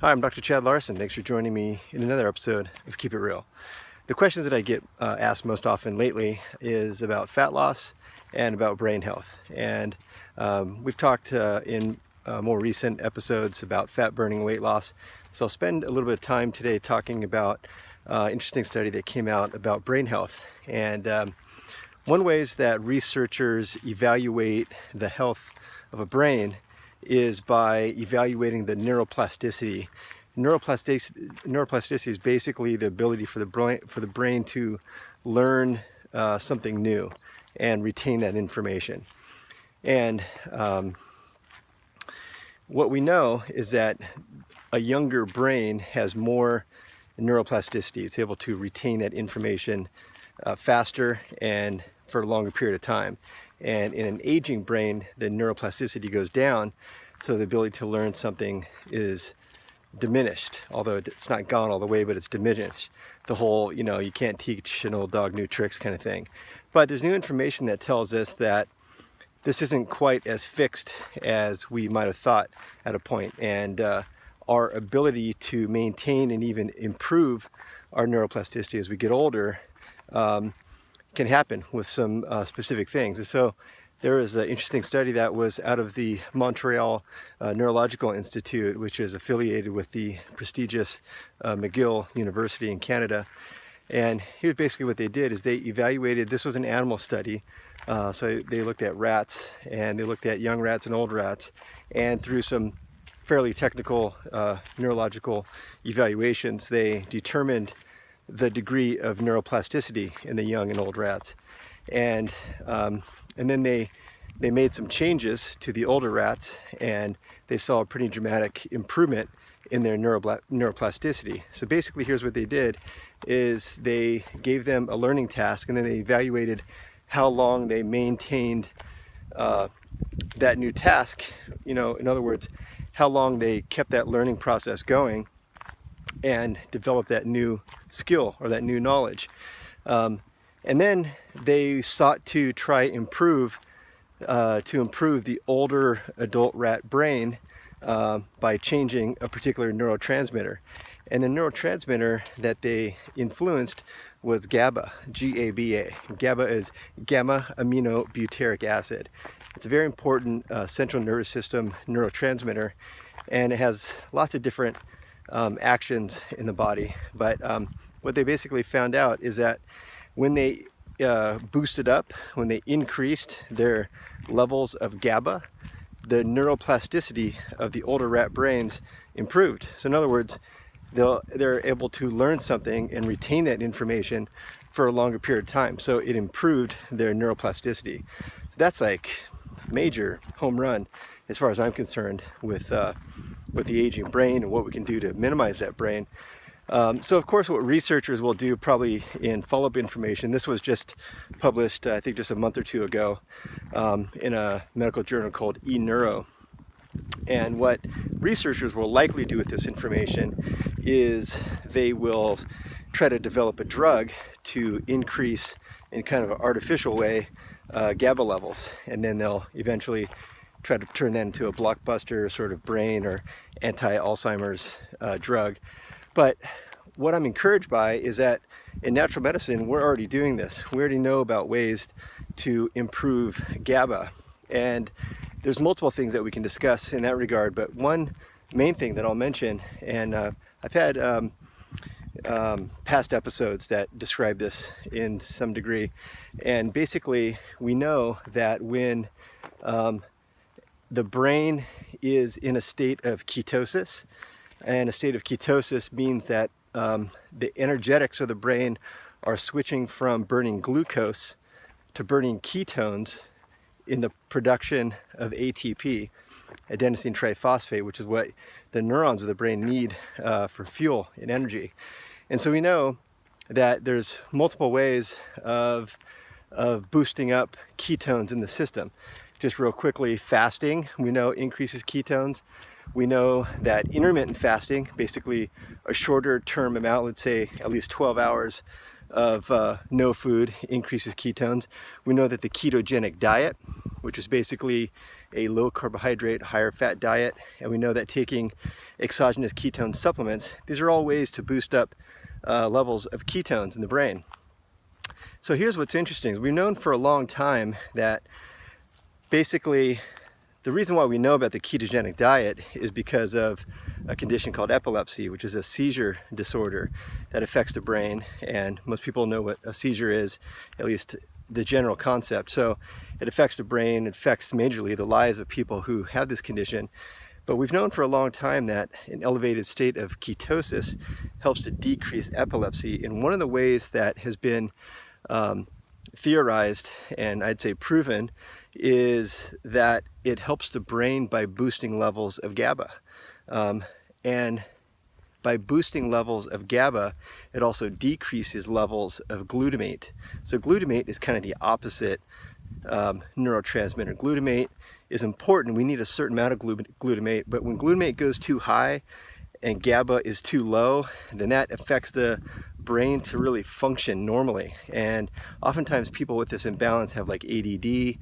Hi, I'm Dr. Chad Larson. Thanks for joining me in another episode of Keep It Real. The questions that I get asked most often lately is about fat loss and about brain health. And we've talked in more recent episodes about fat burning, weight loss. So I'll spend a little bit of time today talking about an interesting study that came out about brain health. And one ways that researchers evaluate the health of a brain is by evaluating the neuroplasticity. Neuroplasticity is basically the ability for the brain to learn something new and retain that information. And what we know is that a younger brain has more neuroplasticity. It's able to retain that information faster and for a longer period of time. And in an aging brain, the neuroplasticity goes down, so the ability to learn something is diminished. Although it's not gone all the way, but it's diminished. The whole, you can't teach an old dog new tricks kind of thing. But there's new information that tells us that this isn't quite as fixed as we might have thought at a point. And our ability to maintain and even improve our neuroplasticity as we get older can happen with some specific things. And so there is an interesting study that was out of the Montreal Neurological Institute, which is affiliated with the prestigious McGill University in Canada. And here's basically what they did is they evaluated, this was an animal study, so they looked at rats, and they looked at young rats and old rats, and through some fairly technical neurological evaluations, they determined the degree of neuroplasticity in the young and old rats. And then they made some changes to the older rats, and they saw a pretty dramatic improvement in their neuroplasticity. So basically here's what they did is they gave them a learning task, and then they evaluated how long they maintained that new task. In other words, how long they kept that learning process going and develop that new skill or that new knowledge. And then they sought to try improve the older adult rat brain by changing a particular neurotransmitter. And the neurotransmitter that they influenced was GABA, G-A-B-A. GABA is gamma aminobutyric acid. It's a very important central nervous system neurotransmitter, and it has lots of different actions in the body. But what they basically found out is that when they boosted up, when they increased their levels of GABA, the neuroplasticity of the older rat brains improved. So in other words, they're able to learn something and retain that information for a longer period of time. So it improved their neuroplasticity. So that's like major home run as far as I'm concerned with the aging brain and what we can do to minimize that brain. So of course what researchers will do probably in follow-up information, this was just published I think just a month or two ago in a medical journal called eNeuro. And what researchers will likely do with this information is they will try to develop a drug to increase in kind of an artificial way GABA levels, and then they'll eventually try to turn that into a blockbuster sort of brain or anti-Alzheimer's drug. But what I'm encouraged by is that in natural medicine, we're already doing this. We already know about ways to improve GABA. And there's multiple things that we can discuss in that regard, but one main thing that I'll mention, and I've had past episodes that describe this in some degree, and basically we know that when the brain is in a state of ketosis, and a state of ketosis means that the energetics of the brain are switching from burning glucose to burning ketones in the production of ATP, adenosine triphosphate, which is what the neurons of the brain need for fuel and energy. And so we know that there's multiple ways of boosting up ketones in the system. Just real quickly, fasting, we know increases ketones. We know that intermittent fasting, basically a shorter term amount, let's say at least 12 hours of no food, increases ketones. We know that the ketogenic diet, which is basically a low carbohydrate, higher fat diet, and we know that taking exogenous ketone supplements, these are all ways to boost up levels of ketones in the brain. So here's what's interesting. We've known for a long time that basically the reason why we know about the ketogenic diet is because of a condition called epilepsy, which is a seizure disorder that affects the brain, and most people know what a seizure is, at least the general concept. So it affects the brain, it affects majorly the lives of people who have this condition. But we've known for a long time that an elevated state of ketosis helps to decrease epilepsy. And one of the ways that has been theorized, and I'd say proven, is that it helps the brain by boosting levels of GABA. And by boosting levels of GABA, it also decreases levels of glutamate. So glutamate is kind of the opposite neurotransmitter. Glutamate is important. We need a certain amount of glutamate, but when glutamate goes too high and GABA is too low, then that affects the brain to really function normally. And oftentimes people with this imbalance have like ADD,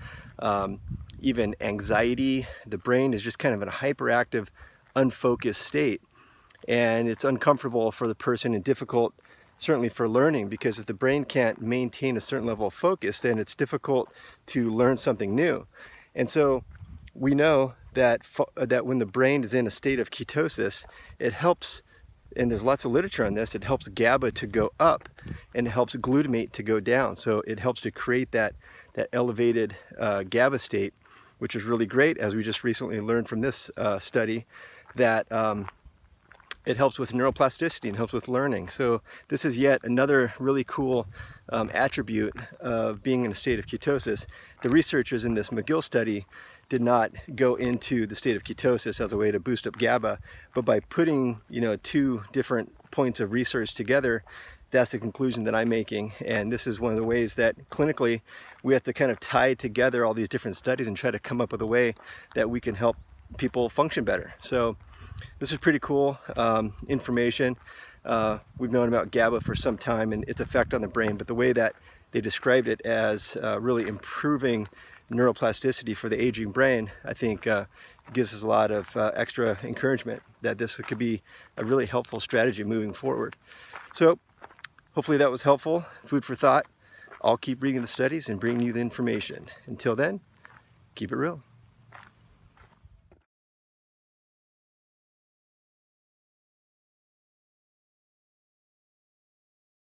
even anxiety. The brain is just kind of in a hyperactive, unfocused state. And it's uncomfortable for the person and difficult, certainly for learning, because if the brain can't maintain a certain level of focus, then it's difficult to learn something new. And so we know that when the brain is in a state of ketosis, it helps, and there's lots of literature on this, it helps GABA to go up and it helps glutamate to go down. So it helps to create that elevated GABA state, which is really great, as we just recently learned from this study, that it helps with neuroplasticity and helps with learning. So this is yet another really cool attribute of being in a state of ketosis. The researchers in this McGill study did not go into the state of ketosis as a way to boost up GABA, but by putting, two different points of research together, that's the conclusion that I'm making. And this is one of the ways that clinically we have to kind of tie together all these different studies and try to come up with a way that we can help people function better. So this is pretty cool information. We've known about GABA for some time and its effect on the brain, but the way that they described it as really improving neuroplasticity for the aging brain, I think gives us a lot of extra encouragement that this could be a really helpful strategy moving forward. So hopefully that was helpful, food for thought. I'll keep reading the studies and bringing you the information. Until then, keep it real.